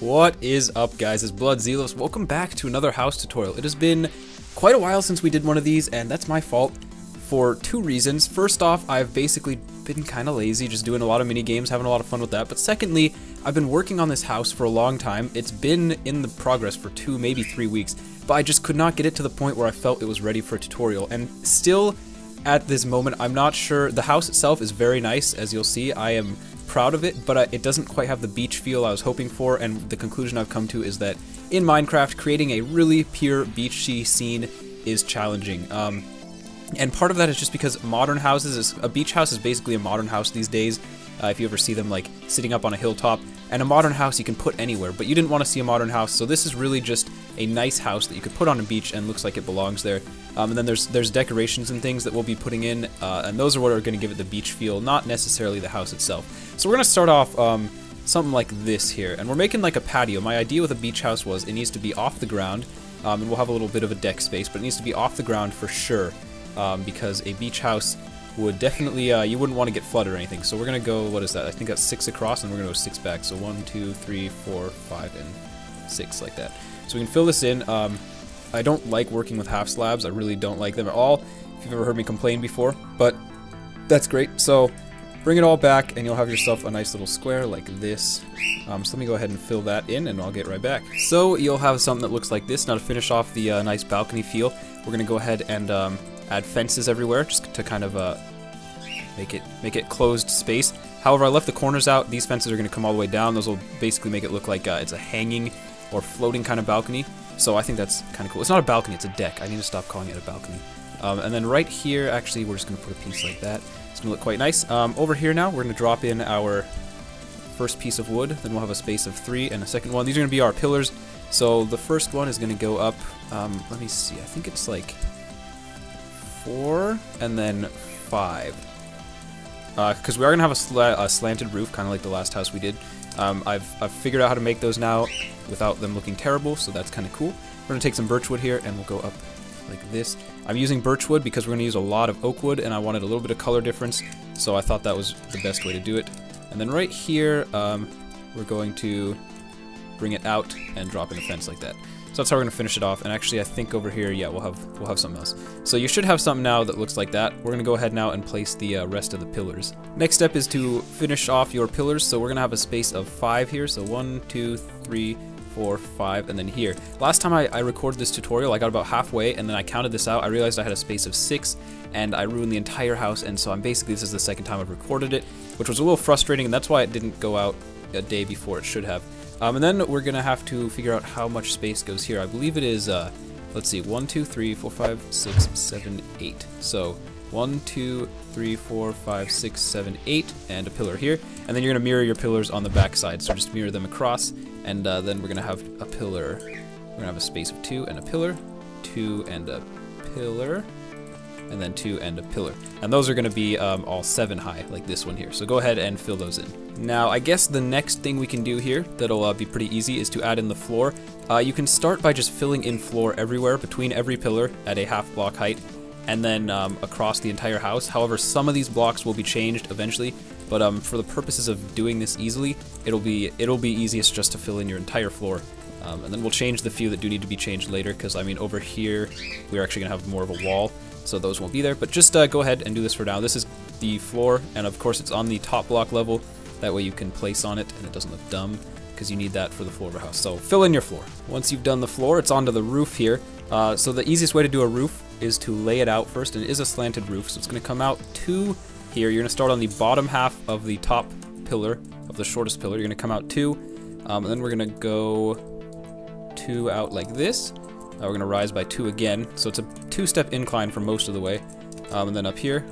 What is up, guys? It's BloodZelos. Welcome back to another house tutorial. It has been quite a while since we did one of these, and that's my fault for two reasons. First off, I've basically been kind of lazy, just doing a lot of mini games, having a lot of fun with that. But secondly, I've been working on this house for a long time. It's been in the progress for 2, maybe 3 weeks, but I just could not get it to the point where I felt it was ready for a tutorial. And still, at this moment, I'm not sure. The house itself is very nice, as you'll see. I am proud of it, but it doesn't quite have the beach feel I was hoping for, and the conclusion I've come to is that in Minecraft, creating a really pure beachy scene is challenging. And part of that is just because modern houses, a beach house is basically a modern house these days, if you ever see them like sitting up on a hilltop, and a modern house you can put anywhere, but you didn't want to see a modern house, so this is really just a nice house that you could put on a beach and looks like it belongs there. And then there's decorations and things that we'll be putting in, and those are what are going to give it the beach feel, not necessarily the house itself. So we're going to start off something like this here, and we're making like a patio. My idea with a beach house was it needs to be off the ground, and we'll have a little bit of a deck space, but it needs to be off the ground for sure, because a beach house would definitely, you wouldn't want to get flooded or anything. So we're going to go, what is that? I think that's 6 across, and we're going to go 6 back. So 1, 2, 3, 4, 5, and 6 like that. So we can fill this in. I don't like working with half slabs. I really don't like them at all, if you've ever heard me complain before, but that's great. So bring it all back, and you'll have yourself a nice little square like this. So let me go ahead and fill that in, and I'll get right back. So you'll have something that looks like this. Now to finish off the nice balcony feel, we're going to go ahead and add fences everywhere, just to kind of make it closed space. However, I left the corners out. These fences are going to come all the way down. Those will basically make it look like it's a hanging or floating kind of balcony. So I think that's kind of cool. It's not a balcony, it's a deck. I need to stop calling it a balcony. And then right here, actually, we're just going to put a piece like that. It's going to look quite nice. Over here now, we're going to drop in our first piece of wood. Then we'll have a space of 3 and a second one. These are going to be our pillars. So the first one is going to go up, let me see, I think it's like 4 and then 5. Because we are going to have a slanted roof, kind of like the last house we did. I've figured out how to make those now without them looking terrible, so that's kind of cool. We're going to take some birchwood here, and we'll go up like this. I'm using birchwood because we're going to use a lot of oak wood, and I wanted a little bit of color difference, so I thought that was the best way to do it. And then right here, we're going to bring it out and drop in a fence like that. So that's how we're going to finish it off, and actually I think over here, yeah, we'll have something else. So you should have something now that looks like that. We're going to go ahead now and place the rest of the pillars. Next step is to finish off your pillars, so we're going to have a space of 5 here, so 1, 2, 3, 4, 5, and then here. Last time I recorded this tutorial, I got about halfway, and then I counted this out. I realized I had a space of 6, and I ruined the entire house, and so I'm basically, this is the second time I've recorded it, which was a little frustrating, and that's why it didn't go out a day before it should have. And then we're going to have to figure out how much space goes here. I believe it is, let's see, 1, 2, 3, 4, 5, 6, 7, 8. So 1, 2, 3, 4, 5, 6, 7, 8, and a pillar here. And then you're going to mirror your pillars on the back side. So just mirror them across, and then we're going to have a pillar. We're going to have a space of 2 and a pillar, 2 and a pillar, and then 2 and a pillar. And those are going to be all 7 high, like this one here. So go ahead and fill those in. Now, I guess the next thing we can do here that'll be pretty easy is to add in the floor. You can start by just filling in floor everywhere, between every pillar at a half block height, and then across the entire house. However, some of these blocks will be changed eventually, but for the purposes of doing this easily, it'll be easiest just to fill in your entire floor. And then we'll change the few that do need to be changed later, because I mean over here we're actually going to have more of a wall, so those won't be there. But just go ahead and do this for now. This is the floor, and of course it's on the top block level. That way you can place on it and it doesn't look dumb, because you need that for the floor of a house. So fill in your floor. Once you've done the floor, it's onto the roof here. So the easiest way to do a roof is to lay it out first, and it is a slanted roof, so it's going to come out 2 here. You're going to start on the bottom half of the top pillar, of the shortest pillar. You're going to come out 2, and then we're going to go 2 out like this. We're going to rise by 2 again, so it's a 2-step incline for most of the way. And then up here,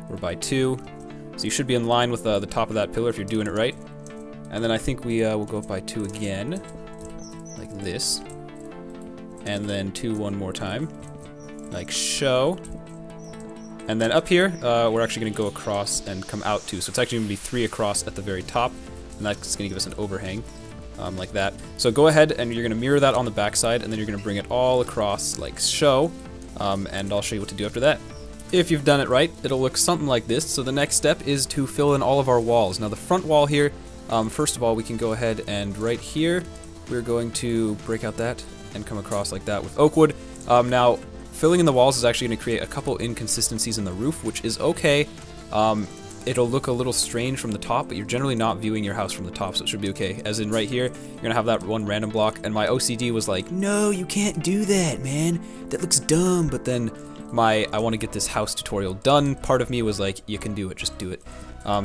we're by 2. So you should be in line with the top of that pillar if you're doing it right. And then I think we will go up by 2 again, like this. And then 2 one more time, like so. And then up here, we're actually going to go across and come out 2. So it's actually going to be 3 across at the very top, and that's going to give us an overhang, like that. So go ahead and you're going to mirror that on the back side, and then you're going to bring it all across like so. And I'll show you what to do after that. If you've done it right, it'll look something like this. So the next step is to fill in all of our walls. Now the front wall here, first of all, we can go ahead and right here, we're going to break out that and come across like that with oak wood. Now, filling in the walls is actually going to create a couple inconsistencies in the roof, which is okay. It'll look a little strange from the top, but you're generally not viewing your house from the top, so it should be okay. As in right here, you're gonna have that one random block, and my OCD was like, no, you can't do that, man. That looks dumb. But then my I want to get this house tutorial done part of me was like, you can do it, just do it.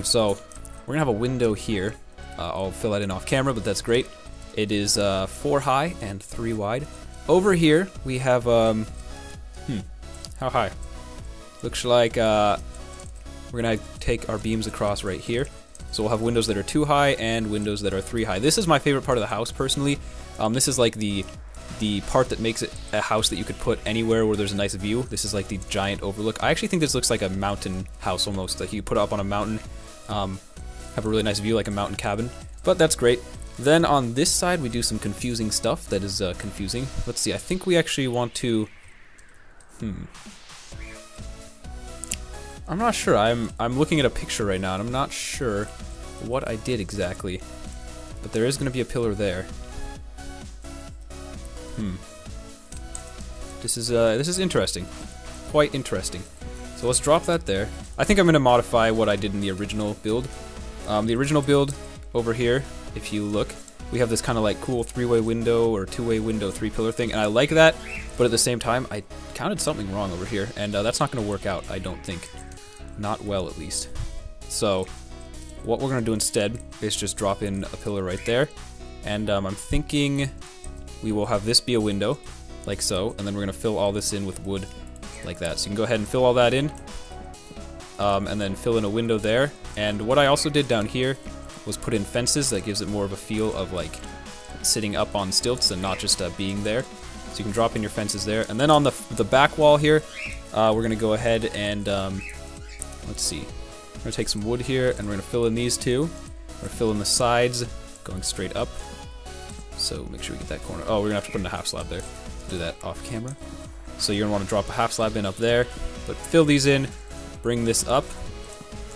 So we're gonna have a window here. I'll fill that in off camera, but that's great. It is 4 high and 3 wide. Over here we have how high? Looks like we're gonna take our beams across right here. So we'll have windows that are 2 high and windows that are 3 high. This is my favorite part of the house, personally. This is like the part that makes it a house that you could put anywhere where there's a nice view. This is like the giant overlook. I actually think this looks like a mountain house almost. Like you put it up on a mountain, have a really nice view like a mountain cabin. But that's great. Then on this side we do some confusing stuff that is confusing. Let's see, I think we actually want to... I'm not sure. I'm looking at a picture right now, and I'm not sure what I did exactly. But there is going to be a pillar there. This is interesting. Quite interesting. So let's drop that there. I think I'm going to modify what I did in the original build. The original build over here, if you look, we have this kind of like cool 3-way window or 2-way window 3-pillar thing, and I like that. But at the same time, I counted something wrong over here, and that's not going to work out, I don't think. Not well, at least. So, what we're going to do instead is just drop in a pillar right there. And I'm thinking we will have this be a window, like so. And then we're going to fill all this in with wood, like that. So you can go ahead and fill all that in. And then fill in a window there. And what I also did down here was put in fences that gives it more of a feel of like sitting up on stilts and not just being there. So you can drop in your fences there. And then on the back wall here, we're going to go ahead and... let's see. We're going to take some wood here, and we're going to fill in these two. We're going to fill in the sides, going straight up. So make sure we get that corner. Oh, we're going to have to put in a half slab there. Do that off camera. So you're going to want to drop a half slab in up there, but fill these in, bring this up,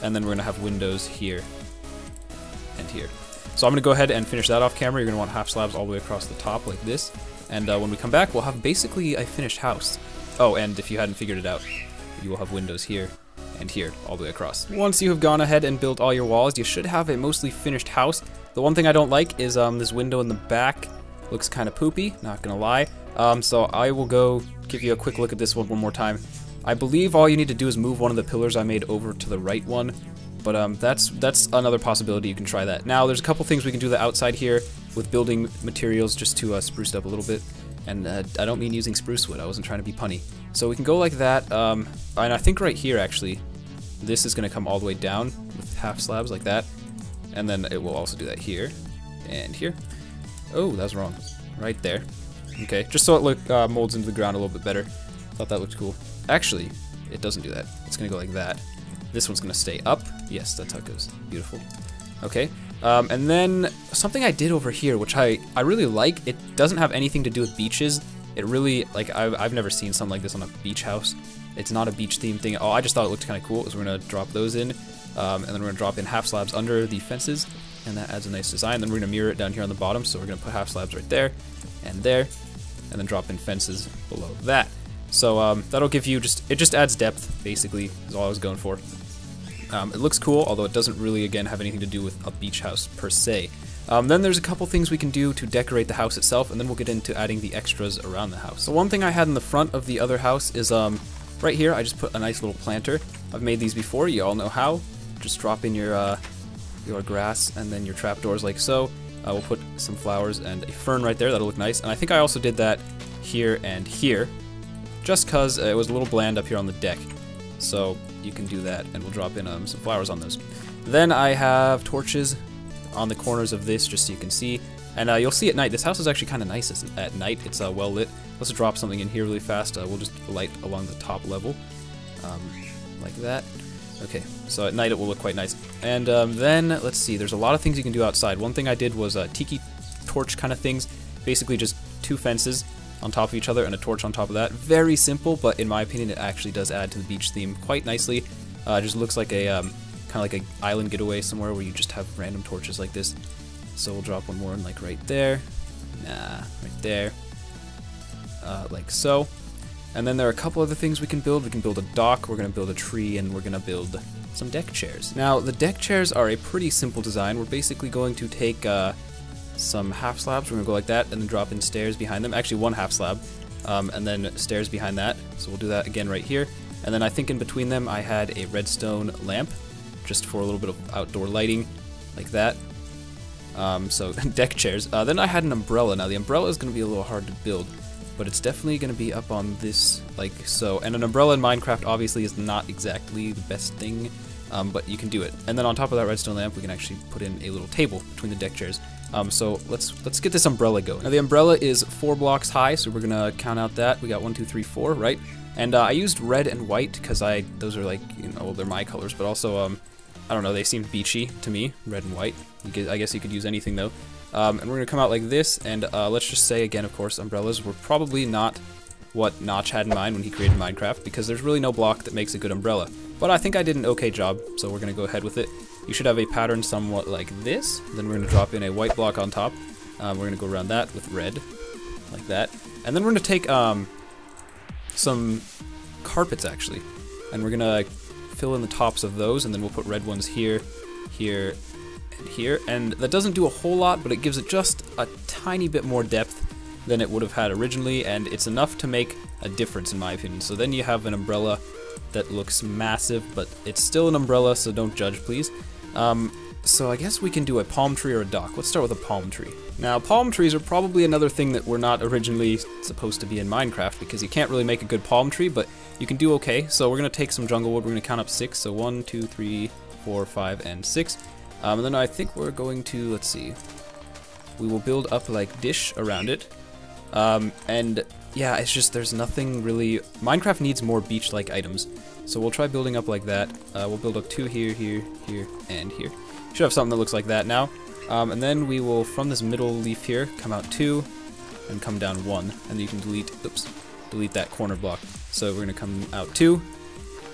and then we're going to have windows here and here. So I'm going to go ahead and finish that off camera. You're going to want half slabs all the way across the top like this. And when we come back, we'll have basically a finished house. Oh, and if you hadn't figured it out, you will have windows here and here, all the way across. Once you have gone ahead and built all your walls, you should have a mostly finished house. The one thing I don't like is this window in the back. Looks kind of poopy, not gonna lie. So I will go give you a quick look at this one more time. I believe all you need to do is move one of the pillars I made over to the right one, but that's another possibility. You can try that. Now, there's a couple things we can do the outside here with building materials just to spruce it up a little bit. And I don't mean using spruce wood, I wasn't trying to be punny. So we can go like that, and I think right here actually, this is going to come all the way down with half slabs like that. And then it will also do that here, and here. Oh, that was wrong. Right there. Okay, just so it molds into the ground a little bit better. Thought that looked cool. Actually, it doesn't do that. It's going to go like that. This one's going to stay up. Yes, that's how it goes. Beautiful. Okay. And then something I did over here, which I really like, it doesn't have anything to do with beaches. It really, like, I've never seen something like this on a beach house. It's not a beach theme thing. Oh, I just thought it looked kind of cool. So we're going to drop those in, and then we're going to drop in half slabs under the fences, and that adds a nice design. Then we're going to mirror it down here on the bottom, so we're going to put half slabs right there, and then drop in fences below that. So that'll give you it just adds depth, basically, is all I was going for. It looks cool, although it doesn't really, again, have anything to do with a beach house per se. Then there's a couple things we can do to decorate the house itself, and then we'll get into adding the extras around the house. So one thing I had in the front of the other house is right here, I just put a nice little planter. I've made these before, you all know how. Just drop in your grass and then your trapdoors like so. We'll put some flowers and a fern right there, that'll look nice. And I think I also did that here and here, just because it was a little bland up here on the deck. So you can do that, and we'll drop in some flowers on those. Then I have torches on the corners of this, just so you can see. And you'll see at night, this house is actually kind of nice at night. It's well lit. Let's drop something in here really fast. We'll just light along the top level, like that. Okay, so at night it will look quite nice. And then, let's see, there's a lot of things you can do outside. One thing I did was Tiki Torch kind of things. Basically just 2 fences on top of each other and a torch on top of that. Very simple, but in my opinion it actually does add to the beach theme quite nicely. It just looks like a kind of like an island getaway somewhere where you just have random torches like this. So we'll drop one more in like right there, Nah, right there. Like so. And then there are a couple other things we can build. We can build a dock, we're going to build a tree, and we're going to build some deck chairs. Now, the deck chairs are a pretty simple design. We're basically going to take some half slabs. We're going to go like that, and then drop in stairs behind them. Actually, one half slab, and then stairs behind that. So we'll do that again right here. And then I think in between them, I had a redstone lamp, just for a little bit of outdoor lighting, like that. So deck chairs. Then I had an umbrella. Now, the umbrella is going to be a little hard to build, but it's definitely going to be up on this, like so. And an umbrella in Minecraft obviously is not exactly the best thing, but you can do it. And then on top of that redstone lamp, we can actually put in a little table between the deck chairs. So let's get this umbrella going. Now the umbrella is 4 blocks high, so we're gonna count out that. We got 1, 2, 3, 4, right? And I used red and white because those are like, you know, they're my colors, but also I don't know, they seem beachy to me, red and white. I guess you could use anything though. And we're gonna come out like this, and let's just say again, of course, umbrellas were probably not what Notch had in mind when he created Minecraft, because there's really no block that makes a good umbrella. But I think I did an okay job, so we're gonna go ahead with it. You should have a pattern somewhat like this. Then we're gonna drop in a white block on top. We're gonna go around that with red, like that. And then we're gonna take some carpets actually, and we're gonna fill in the tops of those, and then we'll put red ones here, here, and here. And that doesn't do a whole lot, but it gives it just a tiny bit more depth than it would have had originally, and it's enough to make a difference in my opinion. So then you have an umbrella that looks massive, but it's still an umbrella, so don't judge please. So I guess we can do a palm tree or a dock. Let's start with a palm tree. Now, palm trees are probably another thing that were not originally supposed to be in Minecraft, because you can't really make a good palm tree, but you can do okay. So we're gonna take some jungle wood. We're gonna count up 6. So 1, 2, 3, 4, 5, and 6. And then I think we're going to, let's see, we will build up like dish around it. And yeah, it's just, there's nothing really, Minecraft needs more beach-like items. So we'll try building up like that. We'll build up 2 here, here, here, and here. Should have something that looks like that now. And then we will, from this middle leaf here, come out 2, and come down 1. And you can delete that corner block. So we're gonna come out 2,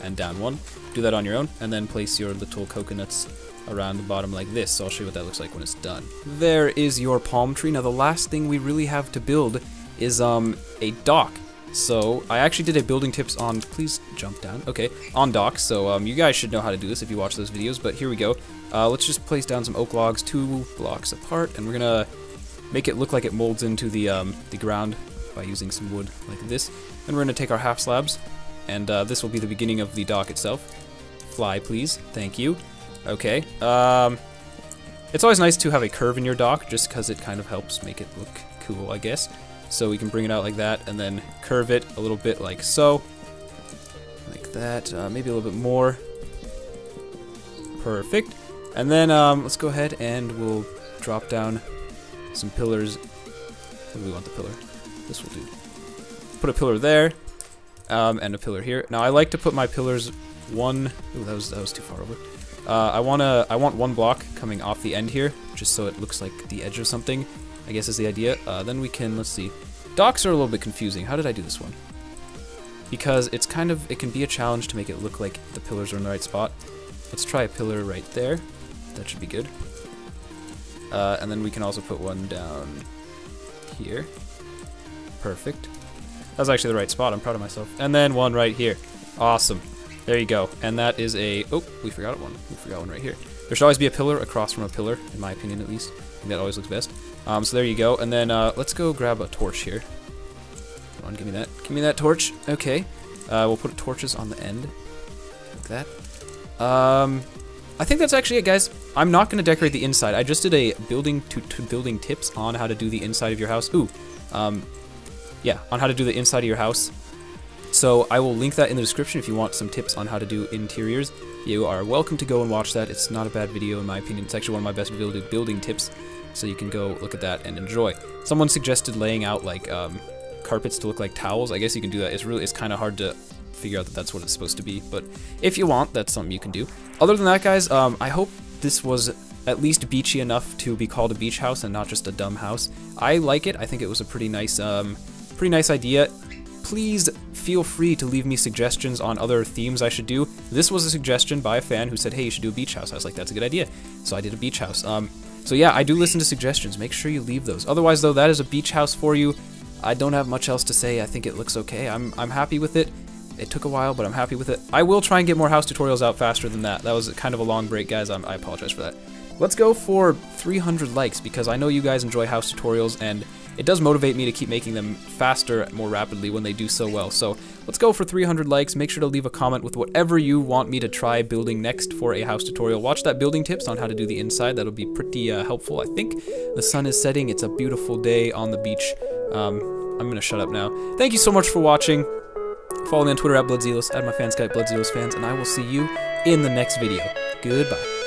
and down 1. Do that on your own, and then place your little coconuts around the bottom like this. So I'll show you what that looks like when it's done. There is your palm tree. Now the last thing we really have to build is a dock. So I actually did a building tips on, please jump down, okay, on docks. So you guys should know how to do this if you watch those videos, but here we go. Let's just place down some oak logs 2 blocks apart, and we're gonna make it look like it molds into the ground by using some wood like this. And we're gonna take our half slabs, and this will be the beginning of the dock itself. Fly please, thank you. Okay, it's always nice to have a curve in your dock, just because it kind of helps make it look cool, I guess. So we can bring it out like that, and then curve it a little bit like so. Like that, maybe a little bit more. Perfect. And then let's go ahead and we'll drop down some pillars. Where do we want the pillar? This will do. Put a pillar there, and a pillar here. Now I like to put my pillars one, ooh, that was too far over. I want 1 block coming off the end here, just so it looks like the edge of something, I guess is the idea. Then we can, let's see, docks are a little bit confusing. How did I do this one? Because it's kind of, it can be a challenge to make it look like the pillars are in the right spot. Let's try a pillar right there. That should be good. And then we can also put one down here. Perfect. That was actually the right spot. I'm proud of myself. And then one right here. Awesome. There you go. And that is a, oh, we forgot one. We forgot one right here. There should always be a pillar across from a pillar, in my opinion at least. I think that always looks best. So there you go. And then let's go grab a torch here. Come on, give me that. Give me that torch. Okay. We'll put torches on the end. Like that. I think that's actually it, guys. I'm not going to decorate the inside. I just did a building building tips on how to do the inside of your house. Ooh. Yeah, on how to do the inside of your house. So I will link that in the description if you want some tips on how to do interiors. You are welcome to go and watch that. It's not a bad video in my opinion. It's actually one of my best building tips. So you can go look at that and enjoy. Someone suggested laying out like carpets to look like towels. I guess you can do that. It's kind of hard to figure out that that's what it's supposed to be. But if you want, that's something you can do. Other than that, guys, I hope this was at least beachy enough to be called a beach house and not just a dumb house. I like it. I think it was a pretty nice idea. Please feel free to leave me suggestions on other themes I should do. This was a suggestion by a fan who said, hey, you should do a beach house. I was like, that's a good idea. So I did a beach house. So yeah, I do listen to suggestions. Make sure you leave those. Otherwise, though, that is a beach house for you. I don't have much else to say. I think it looks okay. I'm happy with it. It took a while, but I'm happy with it. I will try and get more house tutorials out faster than that. That was kind of a long break, guys. I apologize for that. Let's go for 300 likes, because I know you guys enjoy house tutorials, and it does motivate me to keep making them faster, more rapidly when they do so well. So let's go for 300 likes. Make sure to leave a comment with whatever you want me to try building next for a house tutorial. Watch that building tips on how to do the inside. That'll be pretty helpful, I think. The sun is setting. It's a beautiful day on the beach. I'm going to shut up now. Thank you so much for watching. Follow me on Twitter at BloodZelos, add my fan Skype, BloodZelosFans, and I will see you in the next video. Goodbye.